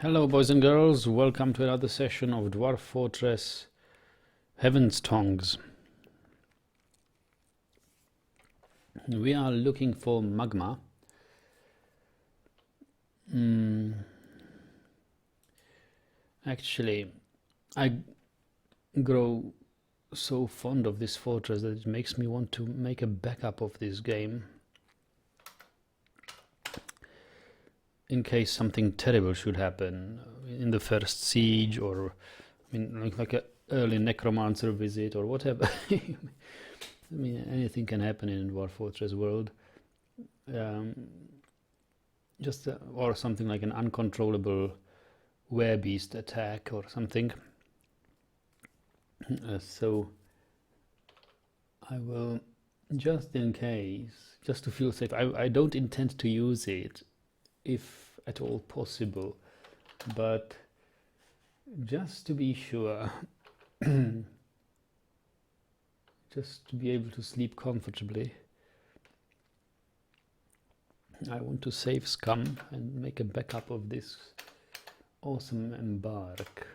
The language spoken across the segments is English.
Hello boys and girls, welcome to another session of Dwarf Fortress Heavenstongs. We are looking for magma. Actually, I grow so fond of this fortress that it makes me want to make a backup of this game in case something terrible should happen in the first siege, or I mean like a early necromancer visit or whatever. I mean, anything can happen in Dwarf Fortress world. Or something like an uncontrollable werebeast attack or something. So I will, just in case, just to feel safe, I don't intend to use it if at all possible, but just to be sure, just to be able to sleep comfortably, I want to save scum and make a backup of this awesome embark.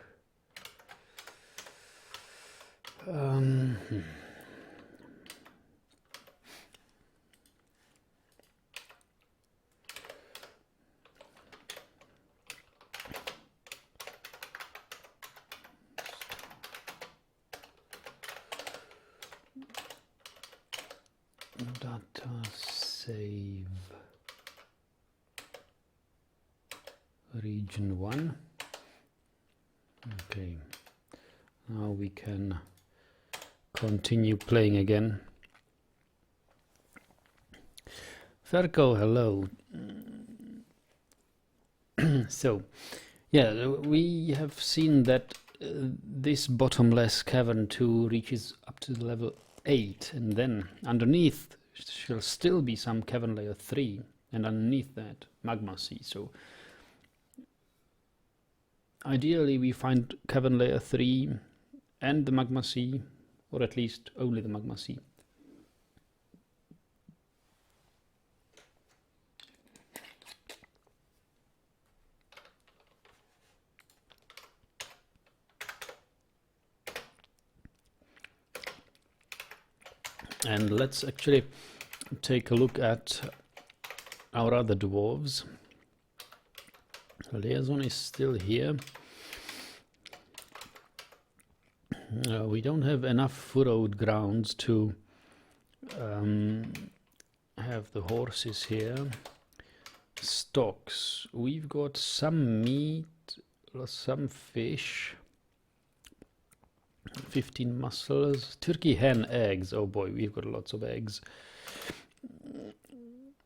Data save region 1. Okay, now we can continue playing again. Ferko, hello. So yeah, we have seen that this bottomless cavern 2 reaches up to the level 8, and then underneath shall still be some cavern layer 3, and underneath that magma sea. So ideally we find cavern layer 3 and the magma sea, or at least only the magma sea. And let's actually take a look at our other dwarves. Liaison is still here. We don't have enough furrowed grounds to have the horses here. Stocks. We've got some meat, some fish. 15 mussels, turkey hen eggs. Oh boy, we've got lots of eggs.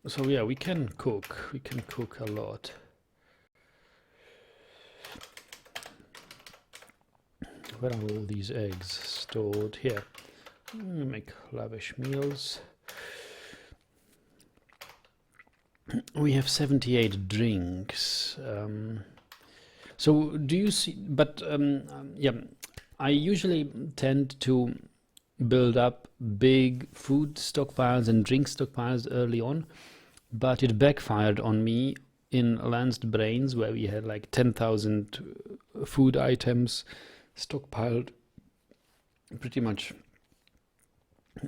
So yeah, we can cook a lot. Where are all these eggs stored? Here. Make lavish meals. We have 78 drinks. So do you see, but yeah, I usually tend to build up big food stockpiles and drink stockpiles early on, but it backfired on me in Lanced Brains, where we had like 10,000 food items stockpiled, pretty much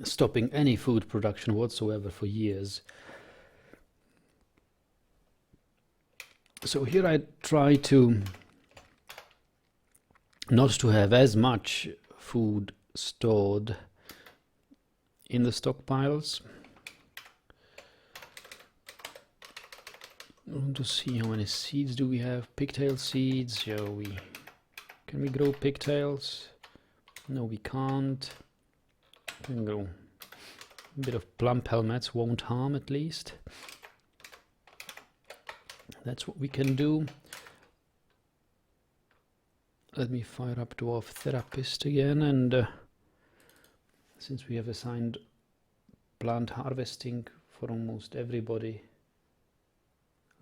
stopping any food production whatsoever for years. So here I try to not to have as much food stored in the stockpiles. I want to see how many seeds do we have. Pigtail seeds. Yeah, can we grow pigtails? No, we can't. Can grow a bit of plump helmets, won't harm at least. That's what we can do. Let me fire up Dwarf Therapist again, and since we have assigned plant harvesting for almost everybody,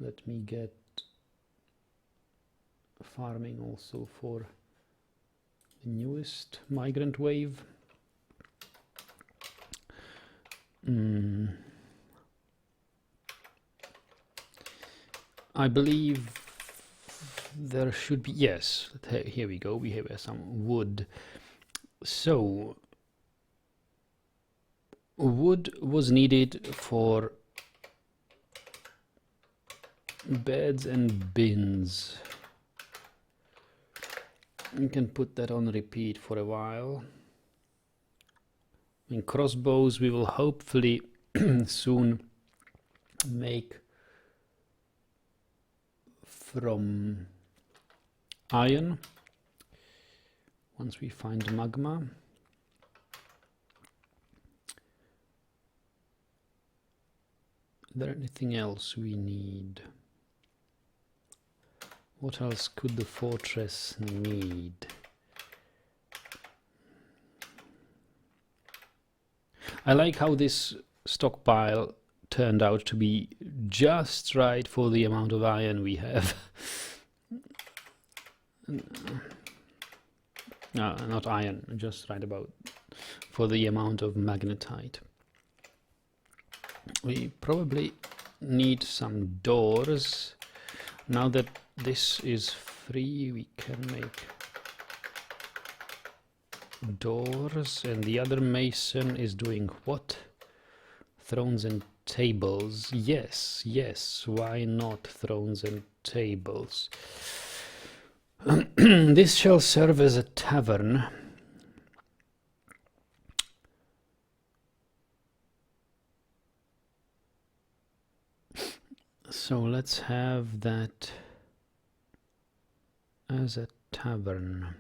let me get farming also for the newest migrant wave. I believe there should be, yes, here we go, we have some wood. So wood was needed for beds and bins. You can put that on repeat for a while. In crossbows we will hopefully soon make from iron once we find magma. Is there anything else we need? What else could the fortress need? I like how this stockpile turned out to be just right for the amount of iron we have. No, not iron, just right about for the amount of magnetite. We probably need some doors. Now that this is free, we can make doors. And the other mason is doing what? Thrones and tables. Yes, yes, why not thrones and tables? This shall serve as a tavern. So let's have that as a tavern.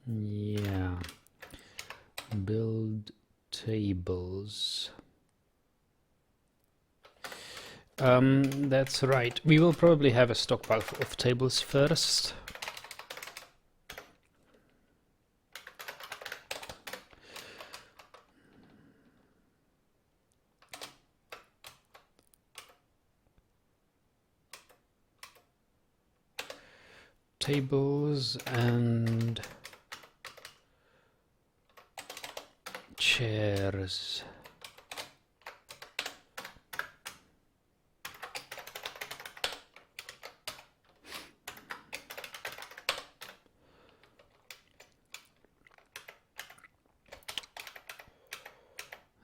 Yeah. Build tables. That's right. We will probably have a stockpile of tables first. Tables and chairs.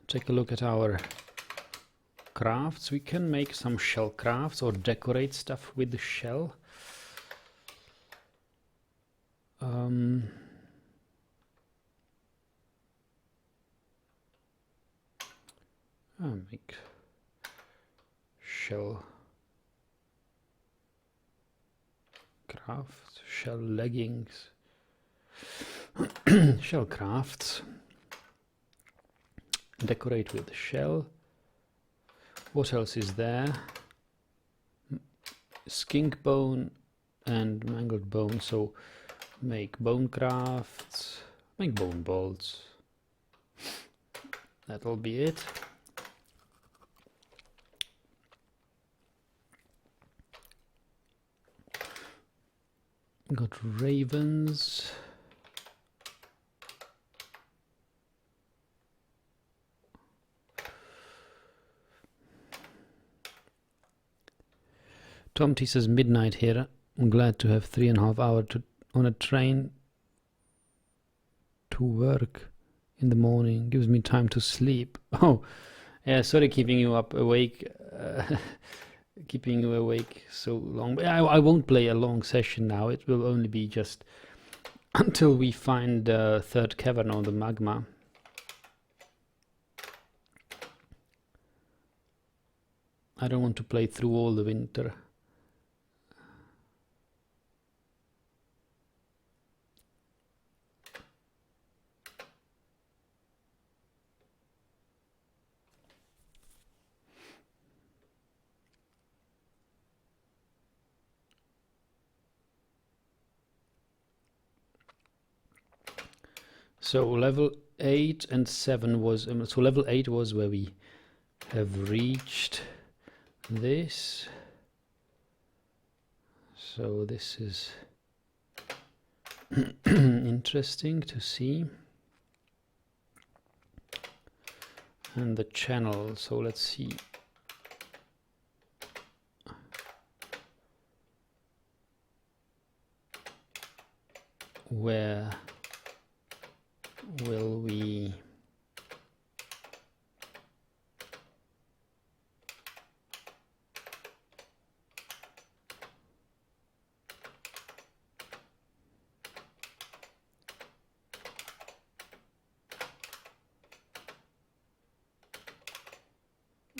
Take a look at our crafts. We can make some shell crafts or decorate stuff with the shell. I'll make shell craft, shell leggings, shell crafts. Decorate with shell. What else is there? Skink bone and mangled bone. So make bone crafts, make bone bolts. That'll be it. Got ravens. Tom T says midnight here. I'm glad to have 3.5 hours on a train to work in the morning. Gives me time to sleep. Oh, yeah. Sorry, keeping you up awake. Keeping you awake so long. But I won't play a long session now. It will only be just until we find the third cavern on the magma. I don't want to play through all the winter. So level 8 and 7 was, so level 8 was where we have reached this. So this is interesting to see. And the channel, so let's see. where will we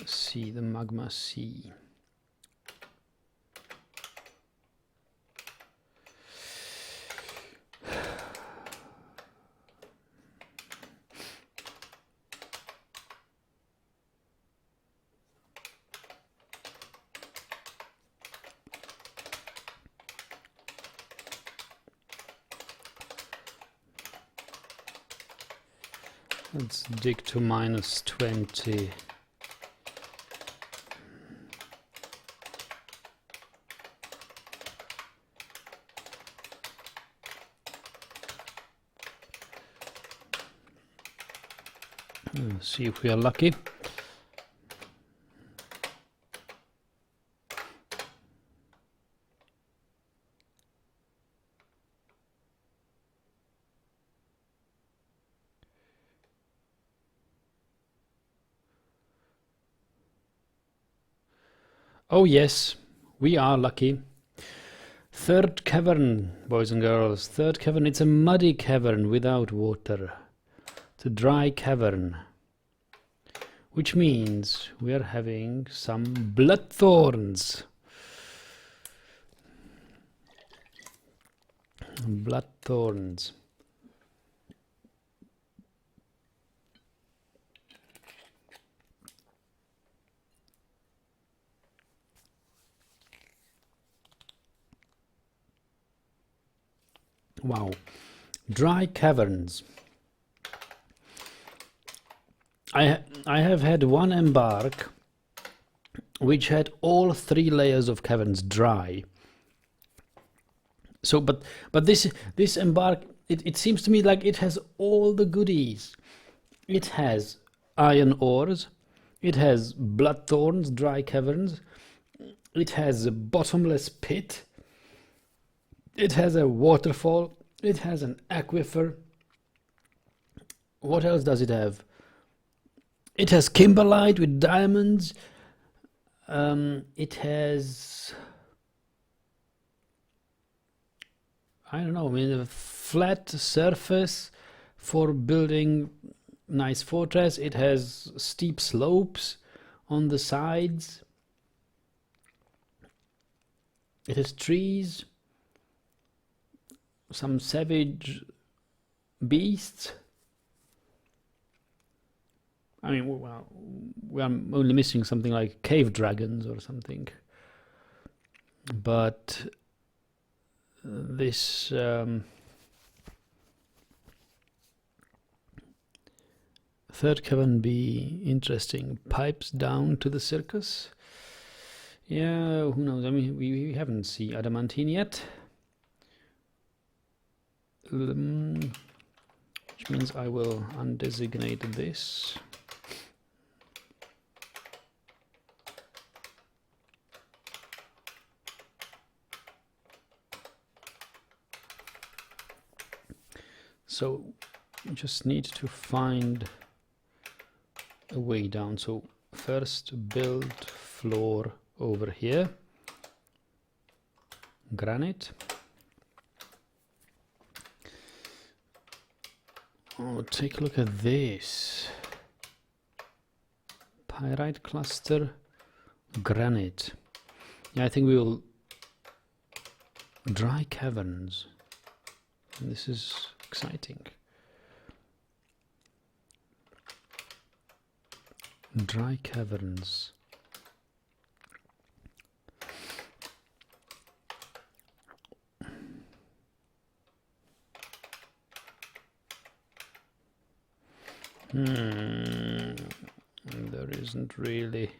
see the magma sea? Let's dig to -20. See if we are lucky. Oh yes, we are lucky. Third cavern, boys and girls. Third cavern. It's a muddy cavern without water. It's a dry cavern. Which means we are having some blood thorns. Blood thorns. Wow. Dry caverns. I have had one embark which had all 3 layers of caverns dry. So but this embark, it seems to me like it has all the goodies. It has iron ores, it has blood thorns, dry caverns, it has a bottomless pit, it has a waterfall, it has an aquifer. What else does it have? It has kimberlite with diamonds. It has, I don't know, I mean, a flat surface for building nice fortress. It has steep slopes on the sides. It has trees, some savage beasts. I mean, well, we are only missing something like cave dragons or something. But this third cavern be interesting. Pipes down to the circus. Yeah, who knows? I mean, we haven't seen adamantine yet. Which means I will undesignate this. So just need to find a way down. So first build floor over here, granite. Oh, take a look at this. Pyrite cluster, granite. Yeah, I think we will dry caverns. And this is exciting. Dry caverns. There isn't really.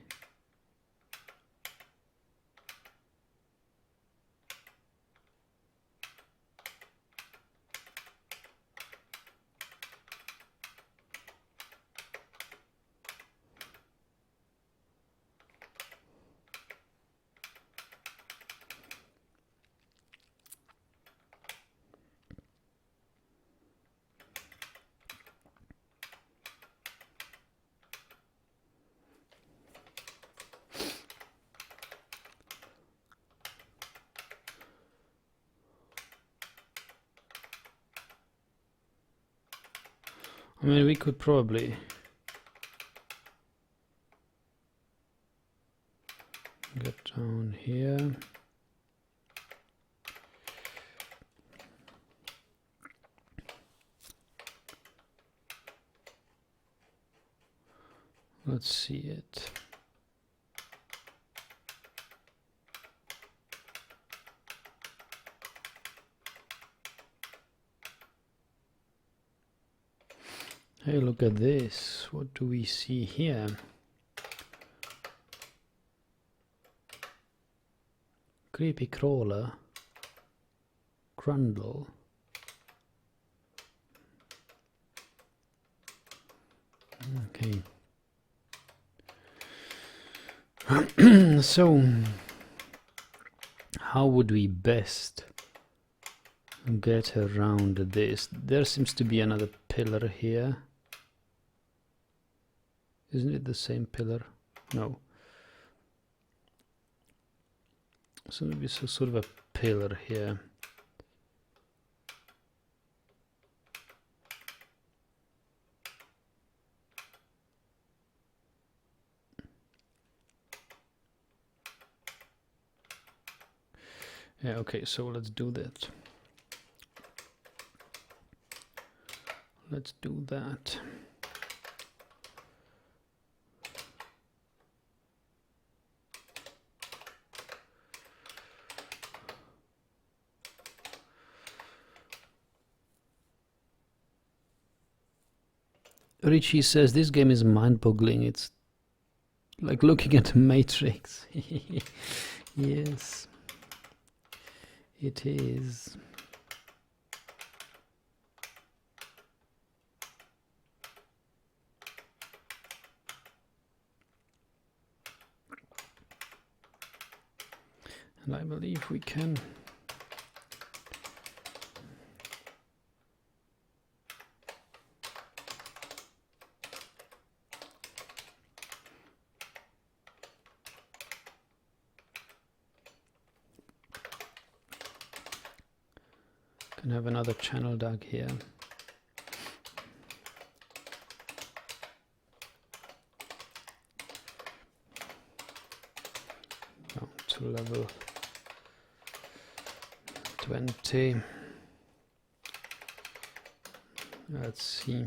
I mean, we could probably get down here. Let's see it. Hey, look at this. What do we see here? Creepy crawler. Grundle. Okay. So, how would we best get around this? There seems to be another pillar here. Isn't it the same pillar? No. So maybe it's sort of a pillar here. Yeah, okay, so let's do that. Let's do that. Richie says this game is mind-boggling. It's like looking at a matrix. Yes, it is. And I believe we can. Can have another channel dug here. Down to level 20. Let's see.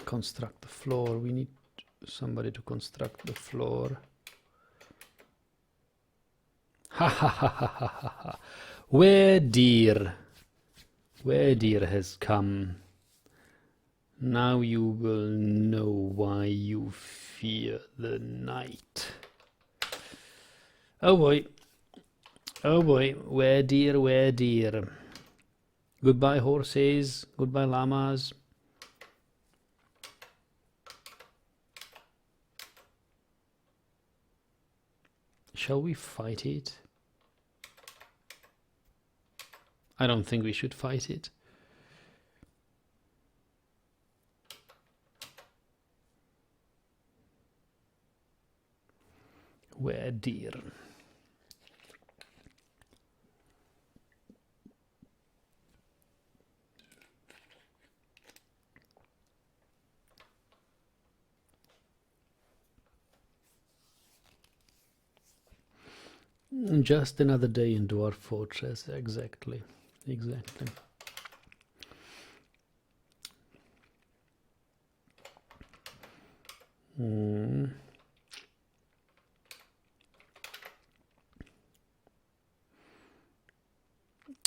Construct the floor. We need somebody to construct the floor. Ha ha ha ha ha ha ha. Where dear has come. Now you will know why you fear the night. Oh boy. Oh boy. Where dear. Goodbye horses. Goodbye llamas. Shall we fight it? I don't think we should fight it. Where dear? Just another day in Dwarf Fortress, exactly.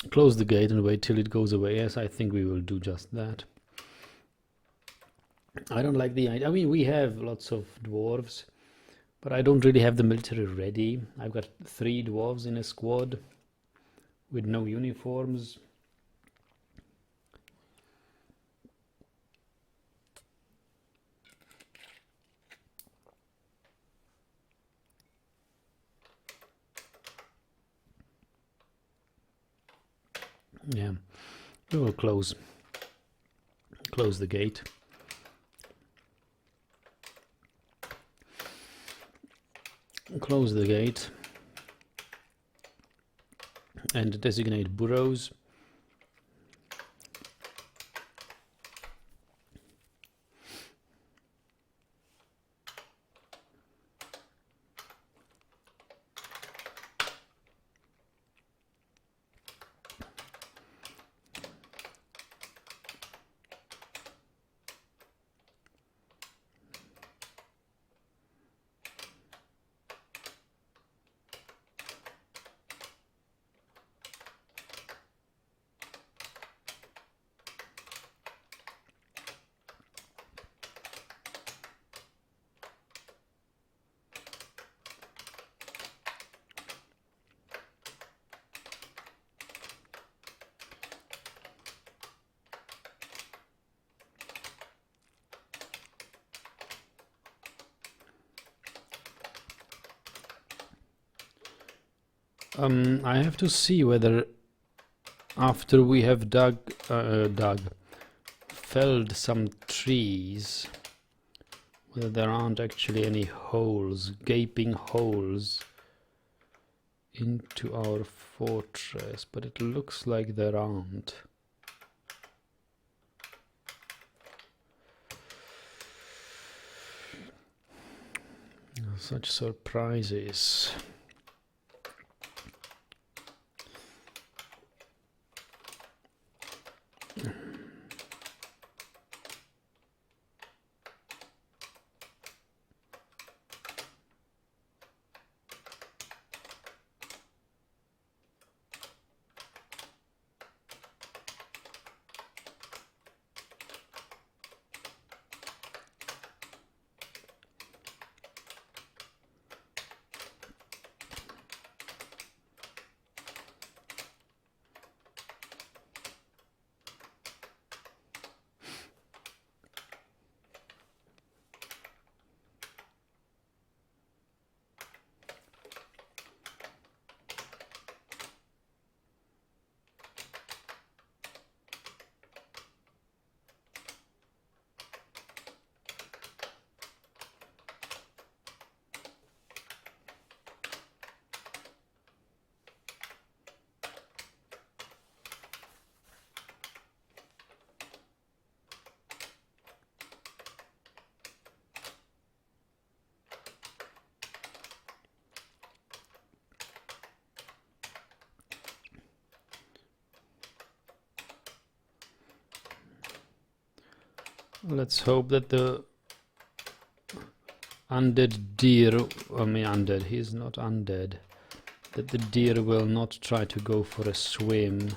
Close the gate and wait till it goes away. Yes, I think we will do just that. I don't like the idea. I mean, we have lots of dwarves, but I don't really have the military ready. I've got 3 dwarves in a squad with no uniforms. Yeah, we will close the gate. Close the gate. and designate burrows. I have to see whether after we have felled some trees, whether there aren't actually any holes, gaping holes into our fortress, but it looks like there aren't. Such surprises. Let's hope that the undead deer, I mean undead, he's not undead, that the deer will not try to go for a swim.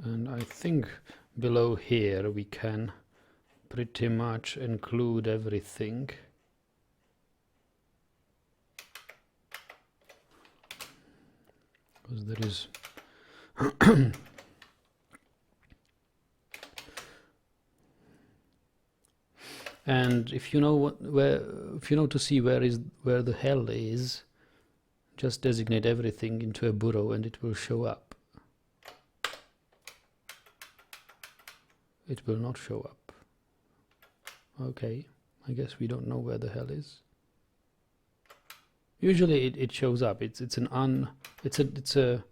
And I think below here we can pretty much include everything. Because there is and if you know if you know to see where the hell is, just designate everything into a burrow and it will show up. It will not show up. Okay, I guess we don't know where the hell is. Usually it shows up. It's a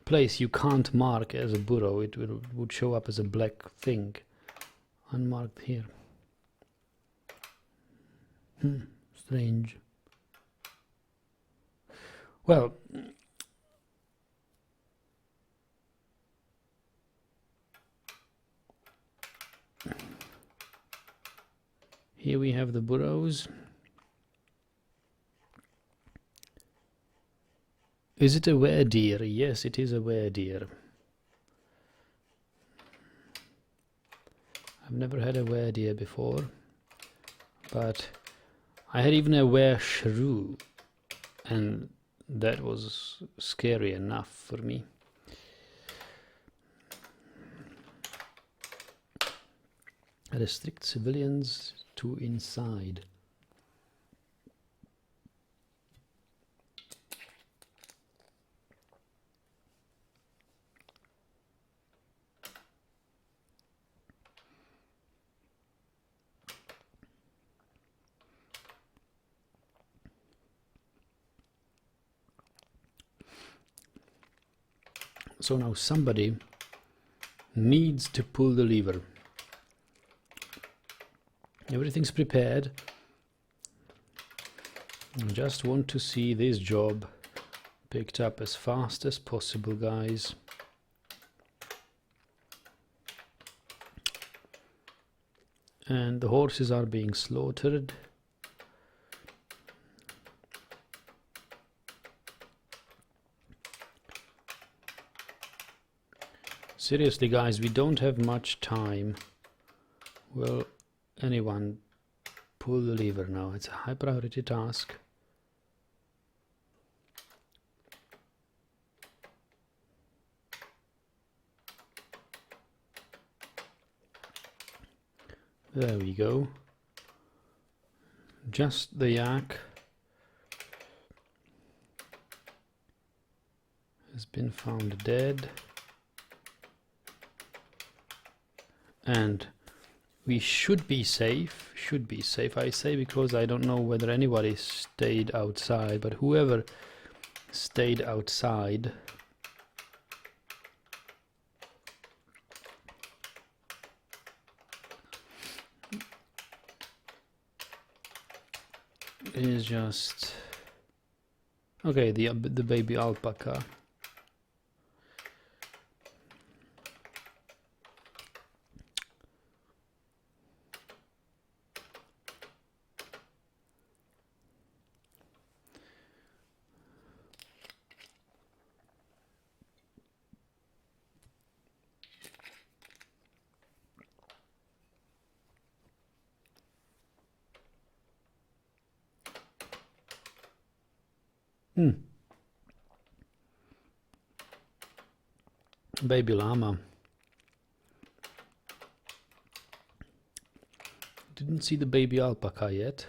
place you can't mark as a burrow. It would show up as a black thing, unmarked here. Strange. Well, here we have the burrows. Is it a were-deer? Yes, it is a were-deer. I've never had a were-deer before, but I had even a were-shrew, and that was scary enough for me. Restrict civilians to inside. So now somebody needs to pull the lever. Everything's prepared. I just want to see this job picked up as fast as possible, guys. And the horses are being slaughtered. Seriously, guys, we don't have much time. Will anyone pull the lever now? It's a high priority task. There we go. Just the yak has been found dead. And we should be safe, I say, because I don't know whether anybody stayed outside, but whoever stayed outside is just okay. The baby alpaca. Baby llama. Didn't see the baby alpaca yet.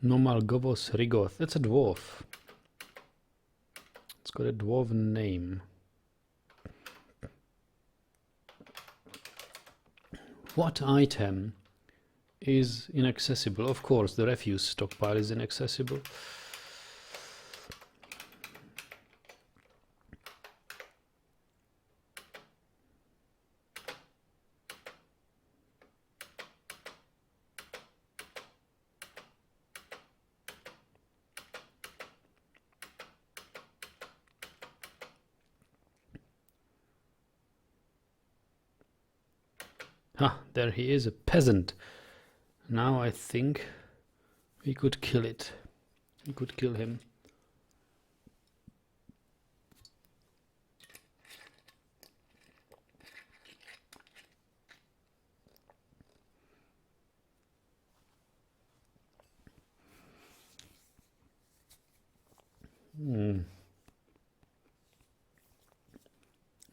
Nomalgovos rigoth. That's a dwarf. It's got a dwarven name. What item is inaccessible? Of course, the refuse stockpile is inaccessible. Ah, there he is, a peasant. Now I think we could kill it. We could kill him.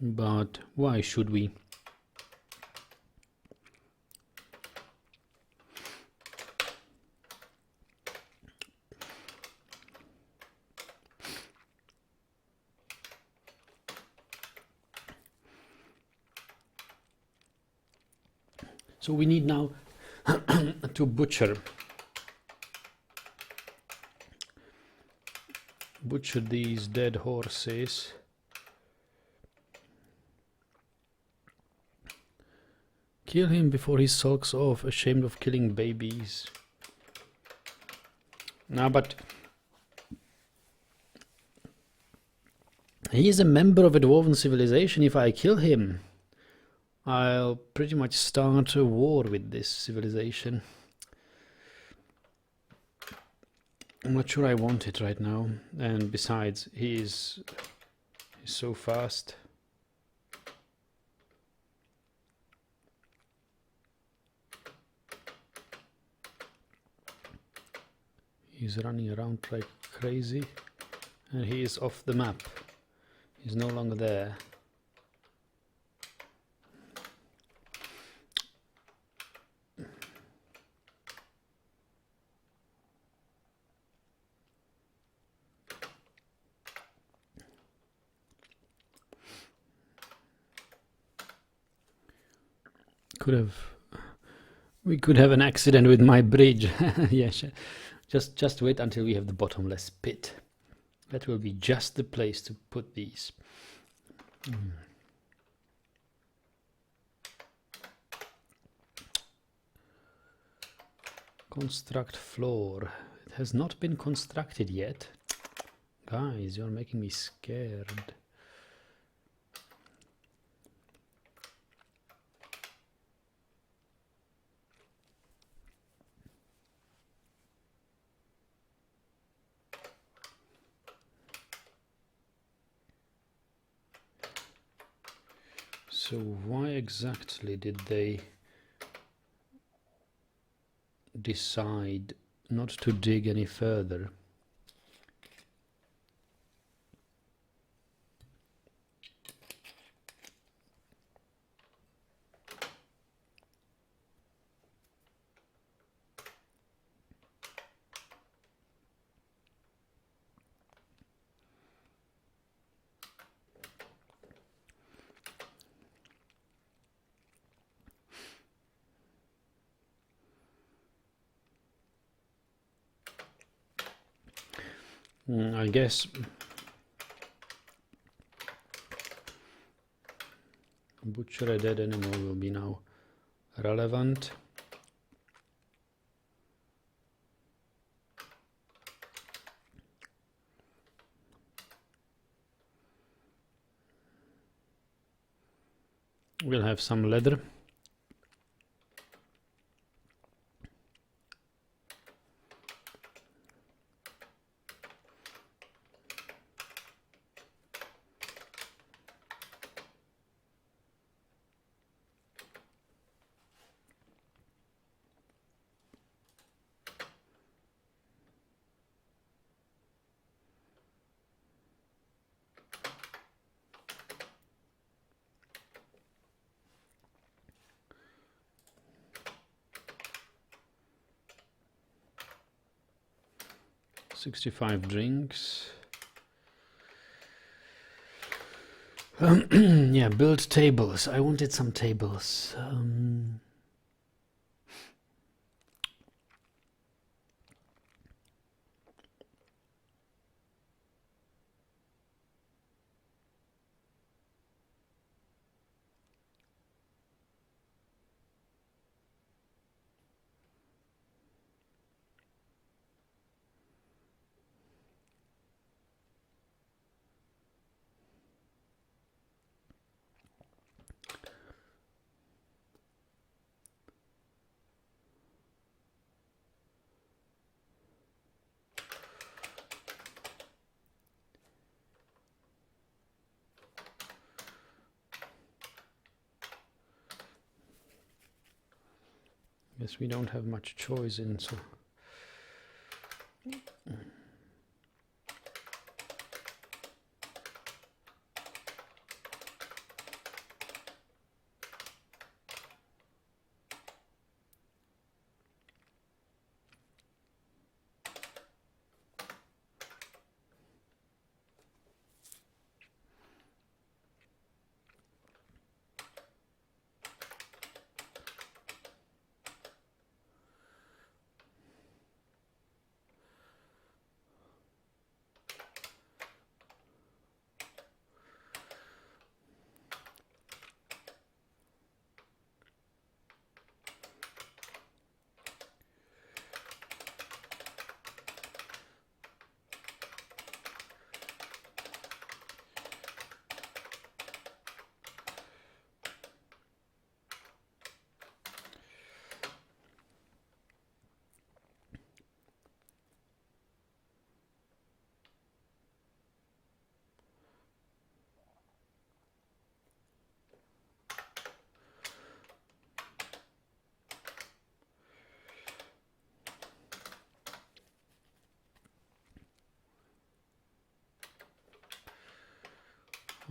But why should we? So we need now to butcher these dead horses. Kill him before he sulks off, ashamed of killing babies. No, but he is a member of a dwarven civilization. If I kill him, I'll pretty much start a war with this civilization. I'm not sure I want it right now. And besides, he's so fast. He's running around like crazy. And he is off the map. He's no longer there. We could have an accident with my bridge. Yeah, just wait until we have the bottomless pit. That will be just the place to put these. Construct floor. It has not been constructed yet. Guys, you're making me scared. So why exactly did they decide not to dig any further? I guess butcher a dead animal will be now relevant. We'll have some leather. $65 drinks. Yeah, build tables. I wanted some tables. Guess we don't have much choice in so.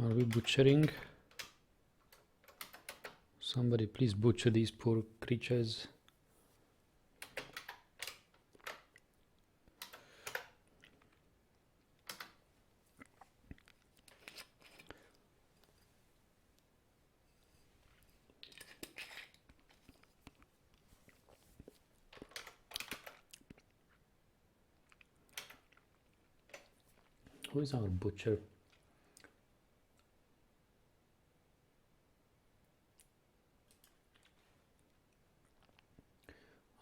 Are we butchering? Somebody please butcher these poor creatures. Who is our butcher?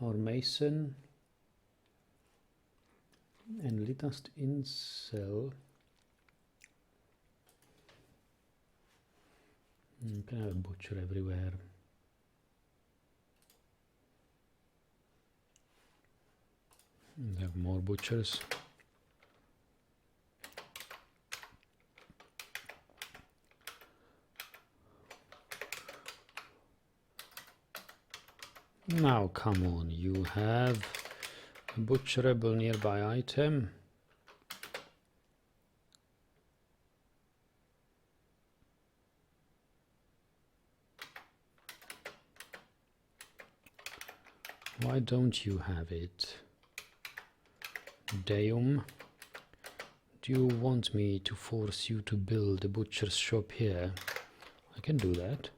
Our mason and litast incel. You can have a butcher everywhere. And have more butchers. Now come on, you have a butcherable nearby item. Why don't you have it? Deum, do you want me to force you to build a butcher's shop here? I can do that.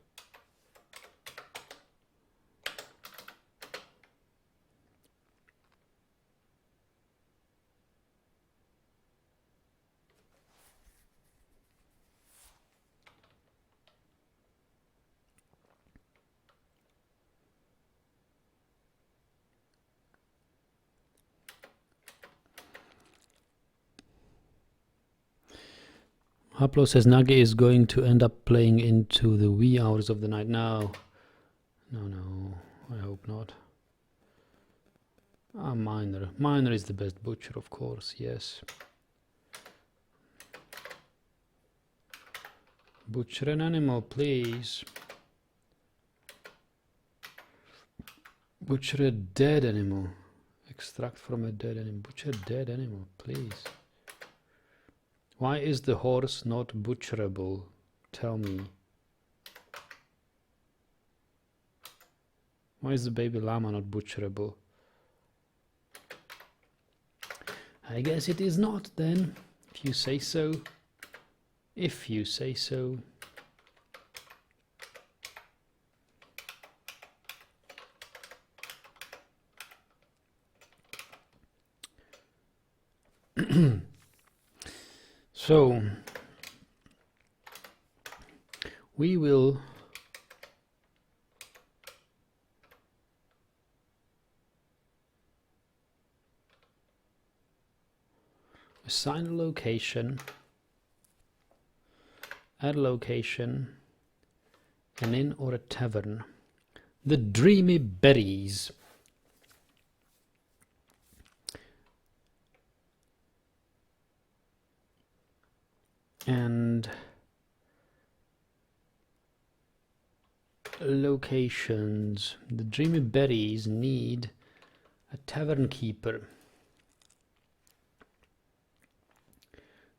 Haplo says Nagi is going to end up playing into the wee hours of the night. No, I hope not. Ah, Miner. Miner is the best butcher, of course, yes. Butcher an animal, please. Butcher a dead animal. Extract from a dead animal. Butcher a dead animal, please. Why is the horse not butcherable? Tell me. Why is the baby llama not butcherable? I guess it is not then, if you say so. If you say so. So, we will assign a location, add a location, an inn or a tavern. The Dreamy Berries. And locations. The Dreamy Berries need a tavern keeper.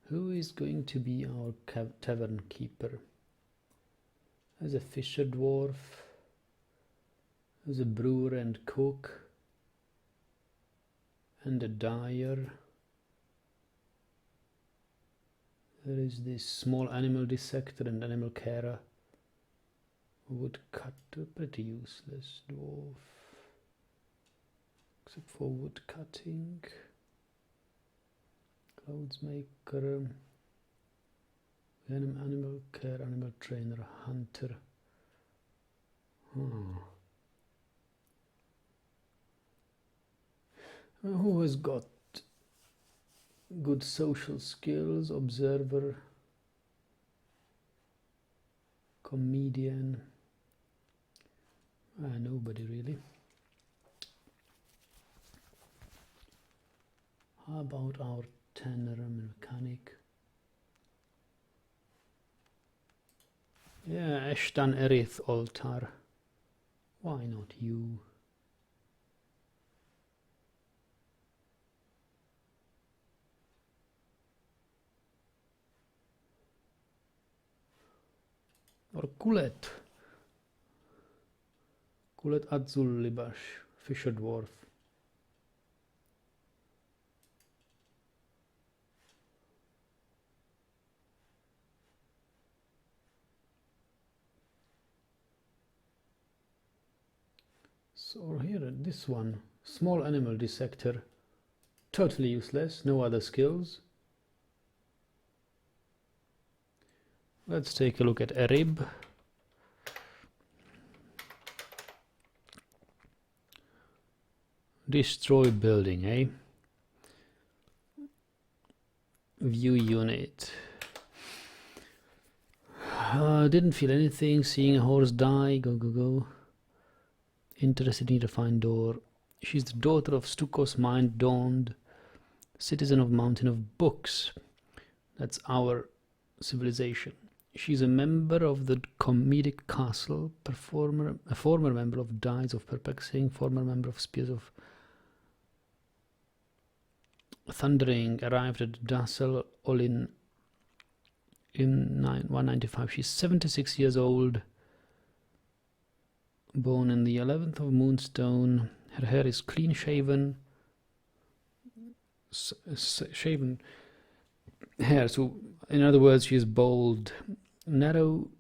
Who is going to be our tavern keeper? There's a fisher dwarf. There's a brewer and cook. And a dyer. There is this small animal dissector and animal carer. Woodcutter, pretty useless dwarf. Except for wood cutting. Clothes maker. Animal care, animal trainer, hunter. Who has got good social skills? Observer, comedian. Nobody really. How about our tanner and mechanic? Yeah, Ashton Erith altar. Why not you? Or Kulet. Kulet Adzullibash, fisher dwarf. So here, this one, small animal dissector, totally useless, no other skills. Let's take a look at Erib. Destroy building, eh? View unit. Didn't feel anything, seeing a horse die, go. Interested, need to find door. She's the daughter of Stukos Mind Dawned, citizen of Mountain of Books. That's our civilization. She's a member of the Comedic Castle, a former member of Dies of Perplexing, former member of Spears of Thundering, arrived at Dassel Olin in 195. She's 76 years old. Born in the 11th of Moonstone. Her hair is clean shaven. Shaven hair. So, in other words, she is bald.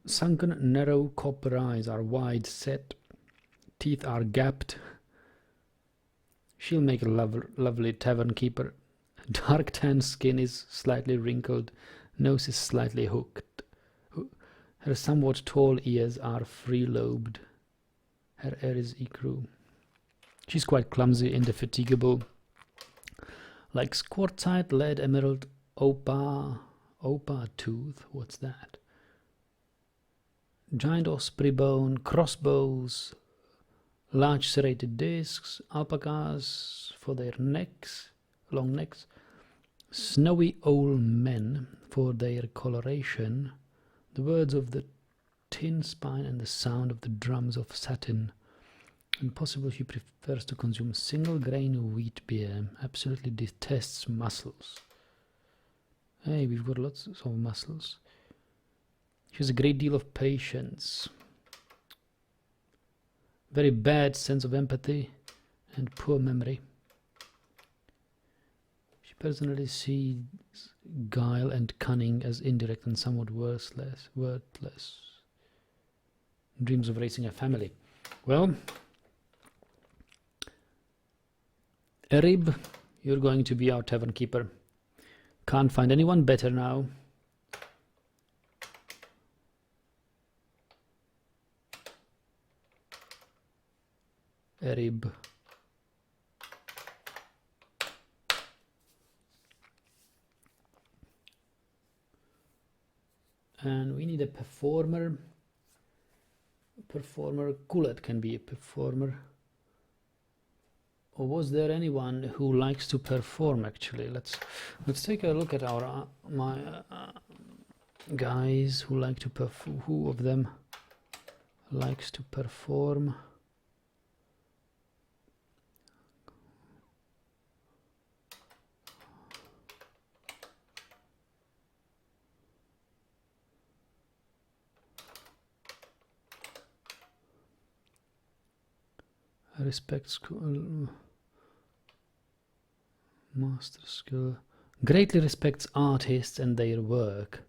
Sunken, narrow copper eyes are wide set. Teeth are gapped. She'll make a lovely tavern keeper. Dark tan skin is slightly wrinkled. Nose is slightly hooked. Her somewhat tall ears are free-lobed. Her hair is ecru. She's quite clumsy, indefatigable. Like quartzite, lead, emerald, opal tooth. What's that? Giant osprey bone, crossbows, large serrated discs, alpacas for their necks, long necks, snowy old men for their coloration, the words of the tin spine and the sound of the drums of satin. Impossible, she prefers to consume single grain wheat beer, absolutely detests mussels. Hey, we've got lots of mussels. She has a great deal of patience, very bad sense of empathy, and poor memory. She personally sees guile and cunning as indirect and somewhat worthless. Dreams of raising a family. Well, Erib, you're going to be our tavern keeper. Can't find anyone better now. Erib. And we need a performer. Kulet can be a performer. Or was there anyone who likes to perform? Actually, let's take a look at our guys who like to perform. Who of them likes to perform. Respects master skill. Greatly respects artists and their work.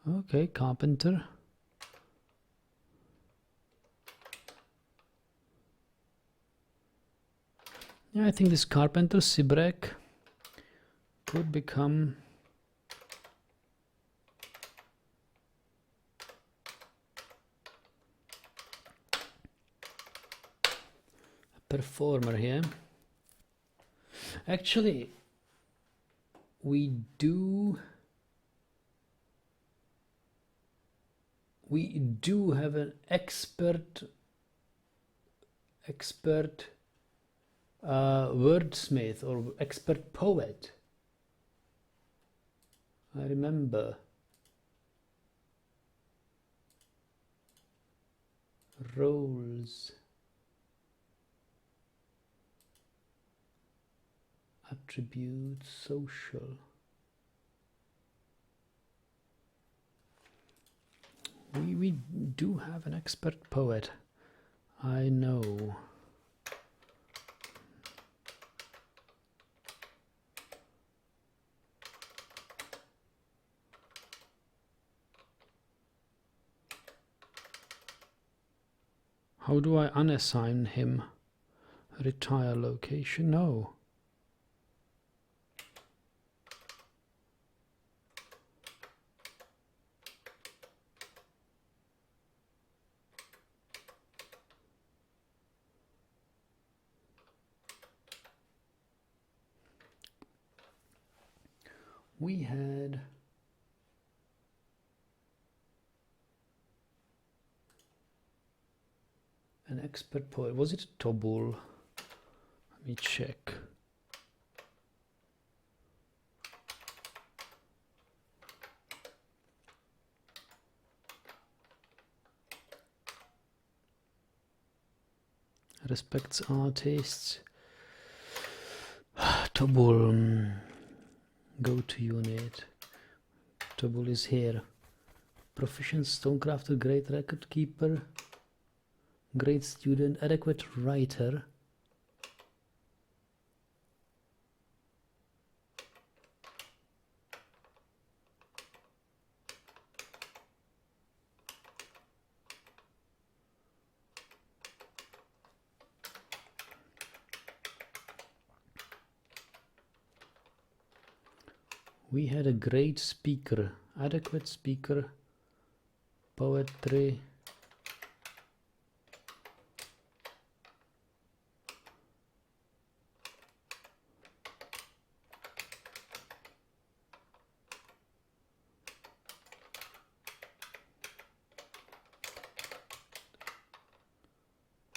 Okay, carpenter. Yeah, I think this carpenter Sibrek could become a performer here. Actually, we do have an expert wordsmith or expert poet. I remember roles, attributes, social. We do have an expert poet, I know. How do I unassign him? Retire location? No. We had an expert poet. Was it Tobul? Let me check. Respects artists. Tobul. Go to unit. Tobul is here. Proficient stonecrafter, great record keeper, great student, adequate writer. We had a great speaker, adequate speaker, poetry.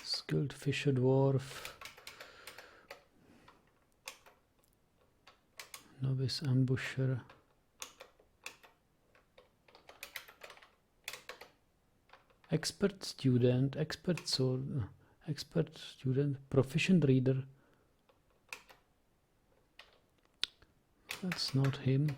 Skilled fisher dwarf. Novice ambusher. Expert student, expert sword, expert student, proficient reader. That's not him.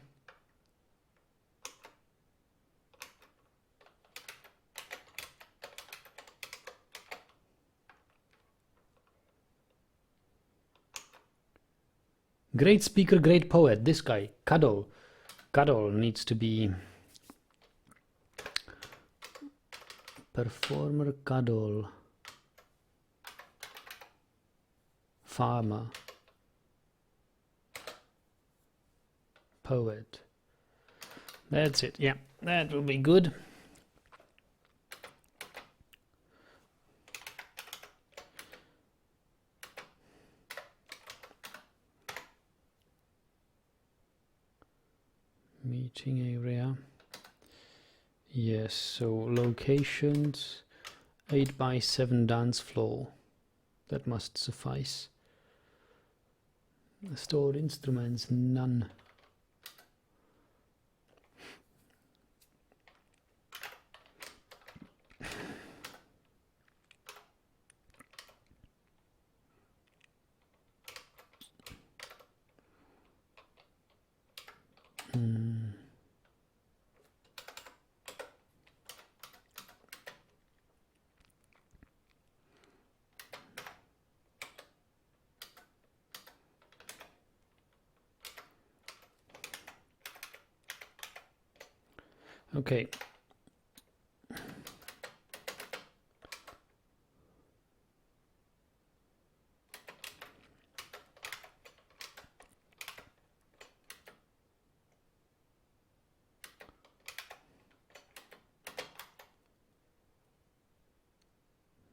Great speaker, great poet. This guy, Cuddle. Cuddle needs to be performer. Cuddle. Farmer. Poet. That's it. Yeah, that will be good. Meeting area. Yes, so locations 8x7 dance floor. That must suffice. Stored instruments, none. Okay.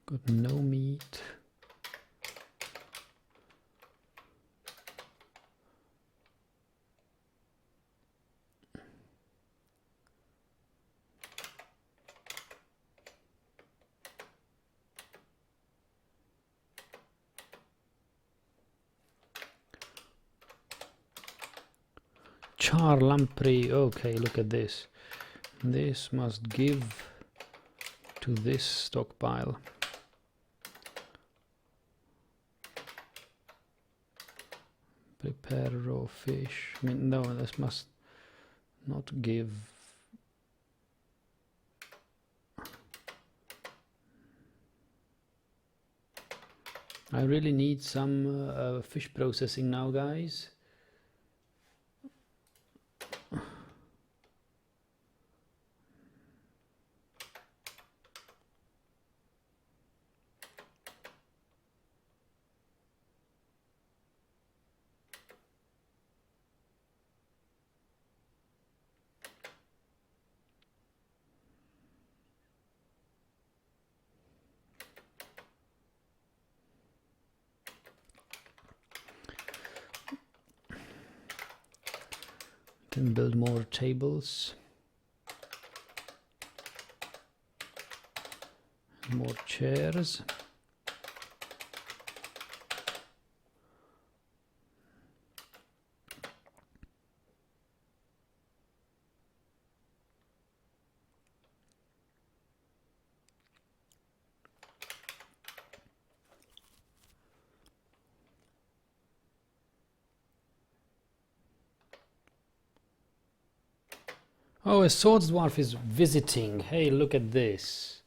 Got no meat. Char lamprey. Okay, look at this. This must give to this stockpile. Prepare raw fish. I mean, no, this must not give. I really need some fish processing now, guys. Can build more tables, more chairs. Oh, a swords dwarf is visiting. Hey, look at this.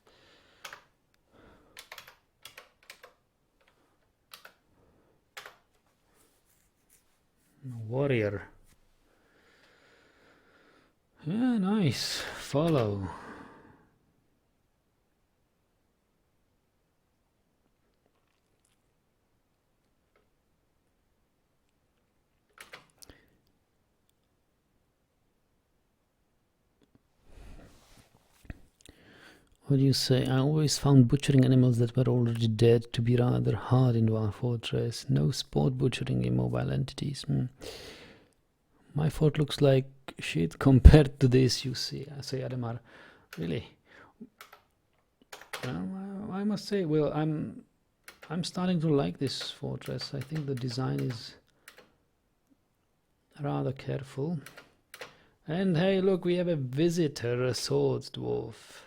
Warrior. Yeah, nice. Follow. What do you say? I always found butchering animals that were already dead to be rather hard in Dwarf Fortress. No sport butchering immobile entities. My fort looks like shit compared to this, you see. I say, Ademar, really? I must say, well, I'm starting to like this fortress. I think the design is rather careful. And hey, look, we have a visitor, a swords dwarf.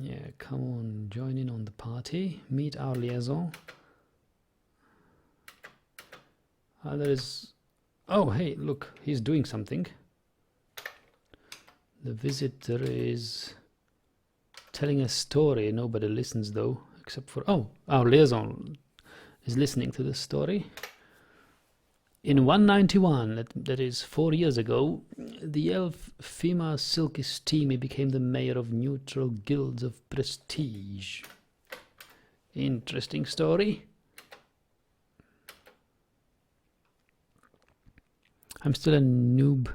Yeah, come on, join in on the party. Meet our liaison. There is... Oh, hey, look, he's doing something. The visitor is telling a story. Nobody listens, though, except for... Oh, our liaison is listening to the story. In 191, that is 4 years ago, the elf Fima Silky Steamy became the mayor of neutral guilds of prestige. Interesting story. I'm still a noob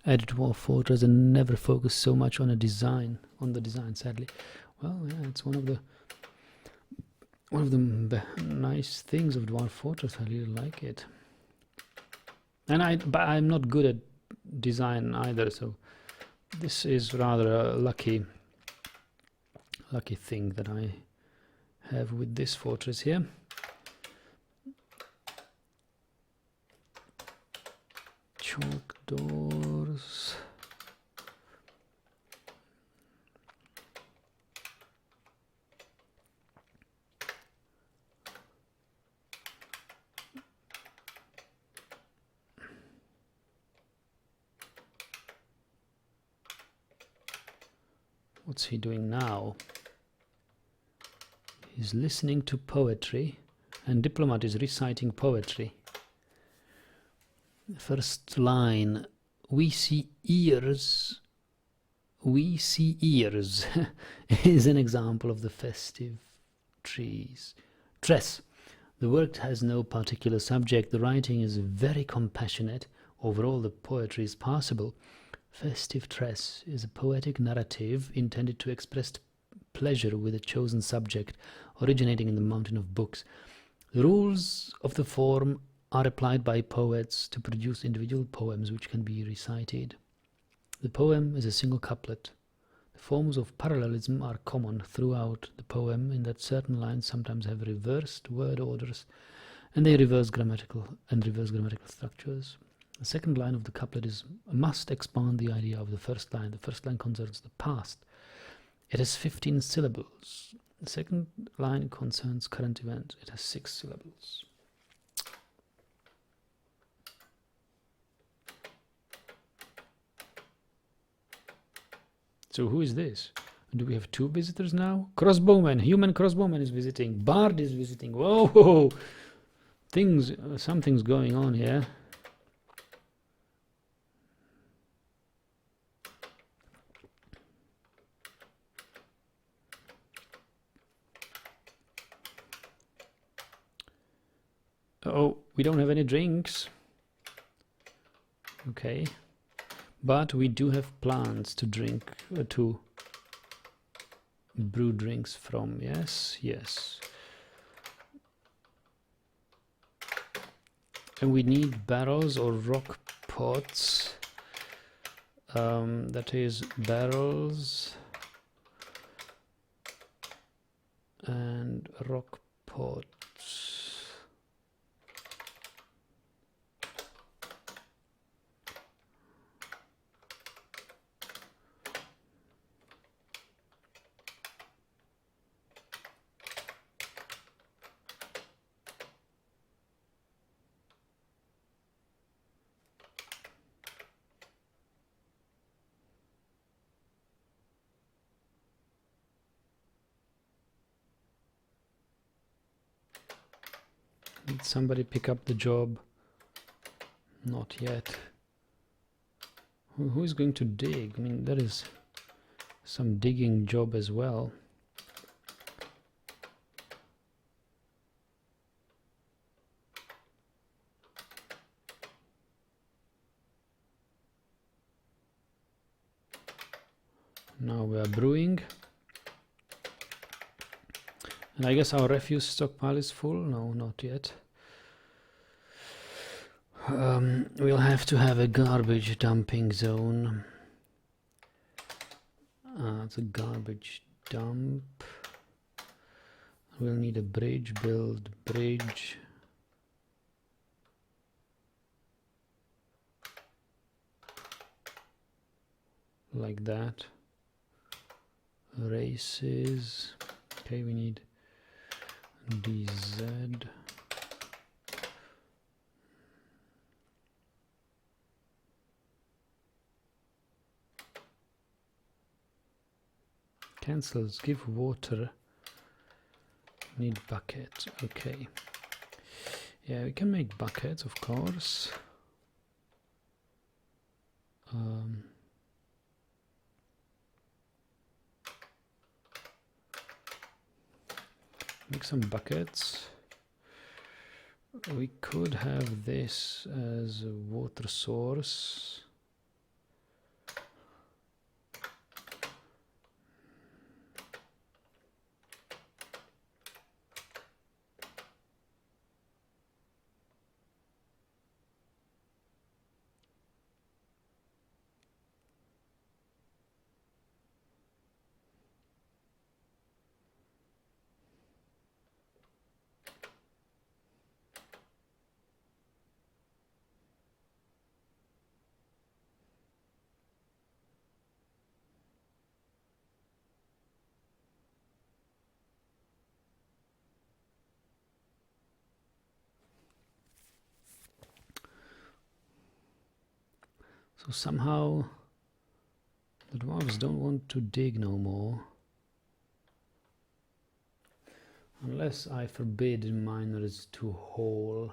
at Dwarf Fortress and never focused so much on the design, sadly. Well, yeah, it's one of the nice things of Dwarf Fortress. I really like it. And but I'm not good at design either, so this is rather a lucky thing that I have with this fortress here. Chalk doors. What's he doing now? He's listening to poetry, and Diplomat is reciting poetry. First line, we see ears. We see ears is an example of the festive trees. Tress. The work has no particular subject. The writing is very compassionate. Overall, the poetry is passable. Festive tress is a poetic narrative intended to express pleasure with a chosen subject, originating in the mountain of books. The rules of the form are applied by poets to produce individual poems which can be recited. The poem is a single couplet. The forms of parallelism are common throughout the poem in that certain lines sometimes have reversed word orders, and they reverse grammatical structures. The second line of the couplet must expand the idea of the first line. The first line concerns the past. It has 15 syllables. The second line concerns current events. It has 6 syllables. So who is this? Do we have 2 visitors now? Crossbowman, human crossbowman is visiting. Bard is visiting. Whoa! Something's going on here. Oh, we don't have any drinks. Okay. But we do have plants to drink, to brew drinks from. Yes, yes. And we need barrels or rock pots. That is barrels and rock pots. Did somebody pick up the job? Not yet. Who is going to dig? I mean, there is some digging job as well. Now we are brewing. And I guess our refuse stockpile is full. No, not yet. We'll have to have a garbage dumping zone. It's a garbage dump. We'll need a bridge, build bridge. Like that. Races. Okay, we need DZ. Cancels, give water. Need bucket. Okay. Yeah, we can make buckets, of course. Make some buckets. We could have this as a water source. So somehow the dwarves don't want to dig no more. Unless I forbid miners to haul.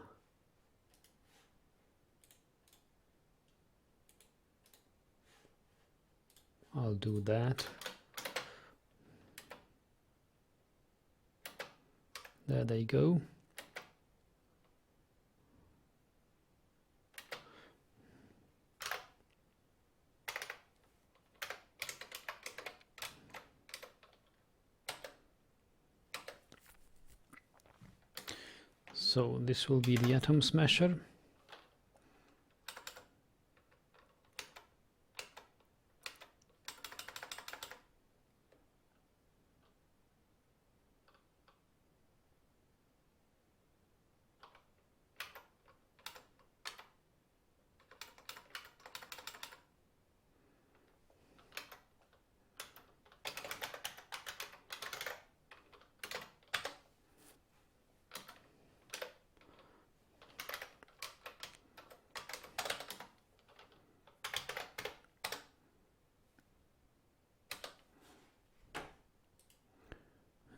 I'll do that. There they go. So this will be the atom smasher.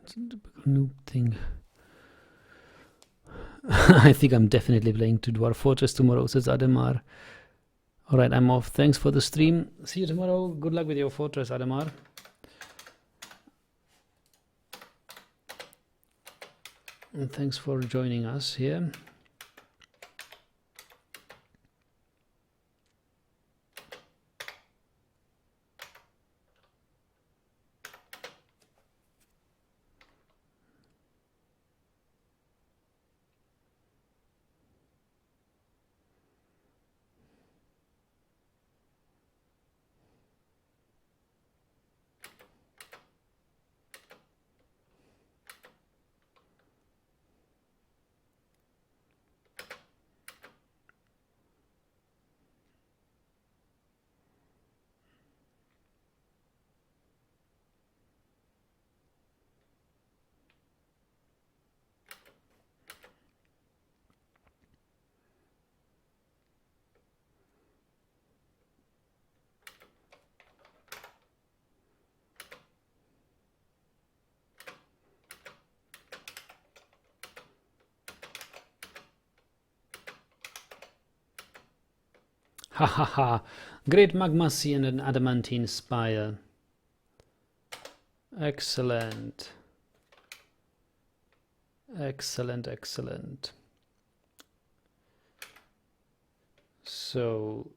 It's a typical noob thing. I think I'm definitely playing to Dwarf Fortress tomorrow, says Ademar. Alright, I'm off. Thanks for the stream. See you tomorrow. Good luck with your fortress, Ademar. And thanks for joining us here. Ha ha ha. Great magma sea and an adamantine spire. Excellent. Excellent, excellent. So,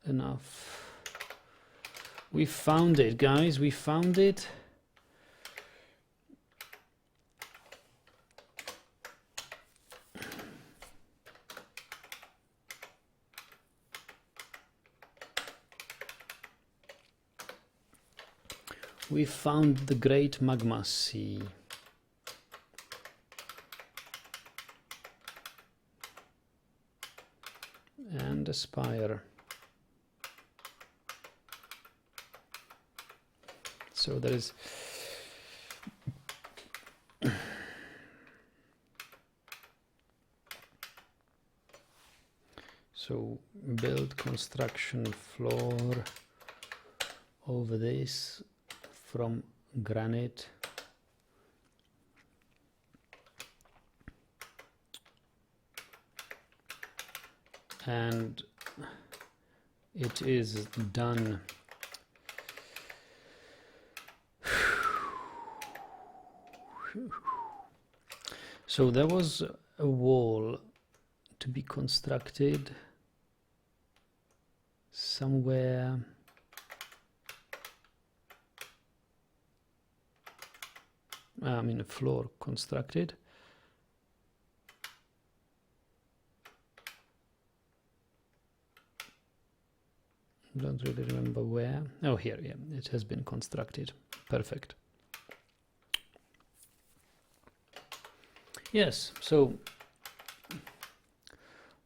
enough. We found it, guys. We found it. We found the great magma sea. And a spire. So there is so build construction floor over this from granite. And it is done. So there was a wall to be constructed somewhere. I mean, a floor constructed. Don't really remember where. Oh, here, yeah, it has been constructed. Perfect. Yes, so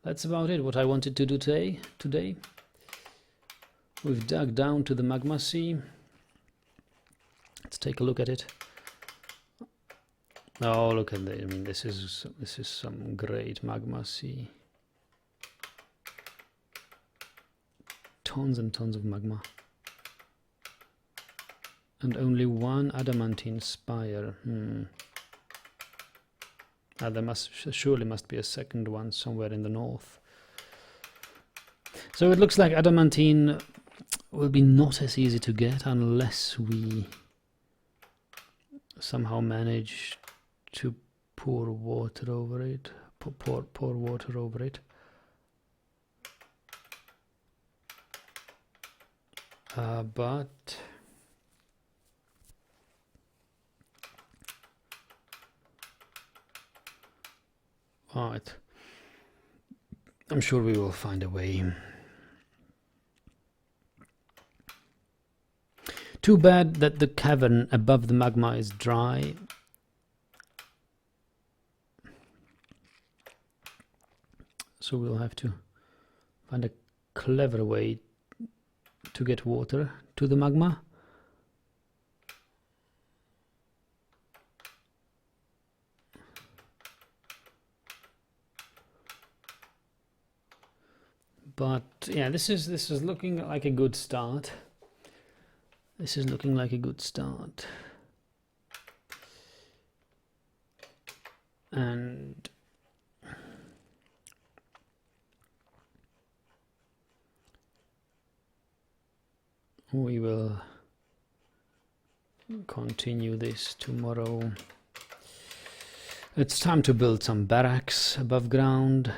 that's about it. What I wanted to do today. We've dug down to the magma sea. Let's take a look at it. Oh, look at that! I mean, this is some great magma sea. tons and tons of magma. And only one adamantine spire. There surely must be a second one somewhere in the north. So it looks like adamantine will be not as easy to get unless we somehow manage to pour water over it. Pour water over it. But right, I'm sure we will find a way. Too bad that the cavern above the magma is dry. So we'll have to find a clever way to get water to the magma. But yeah, this is looking like a good start. This is looking like a good start. And we will continue this tomorrow. It's time to build some barracks above ground.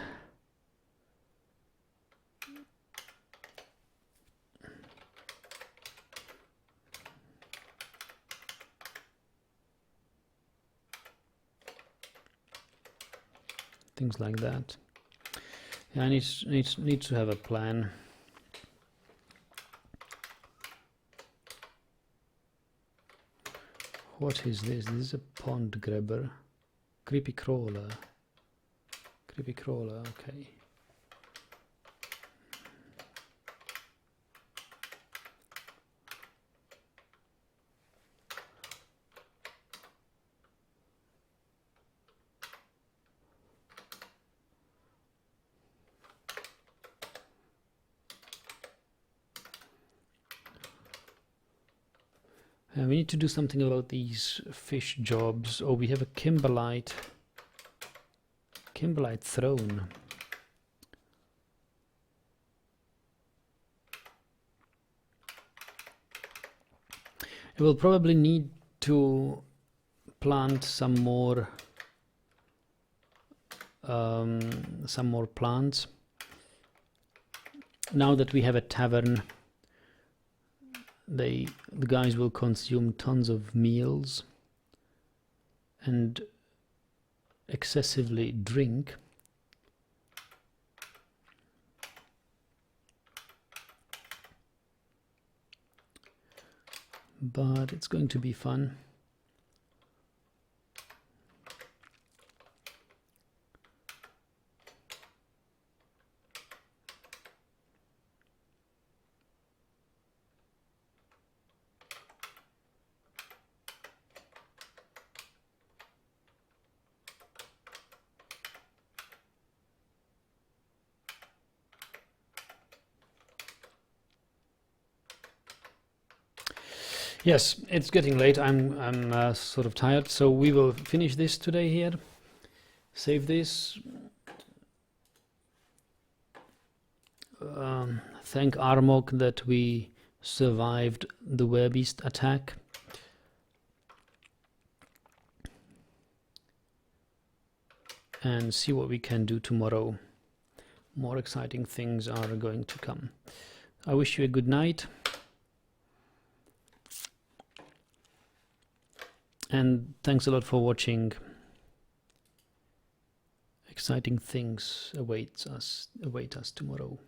Things like that. Yeah, I need to have a plan. What is this? This is a pond grabber. Creepy crawler. Creepy crawler, okay. We need to do something about these fish jobs. Oh, we have a kimberlite throne. We will probably need to plant some more plants. Now that we have a tavern, the guys will consume tons of meals and excessively drink. But it's going to be fun. Yes, it's getting late. I'm sort of tired, so we will finish this today here. Save this. Thank Armok that we survived the Werebeast attack. And see what we can do tomorrow. More exciting things are going to come. I wish you a good night. And thanks a lot for watching. Exciting things await us tomorrow.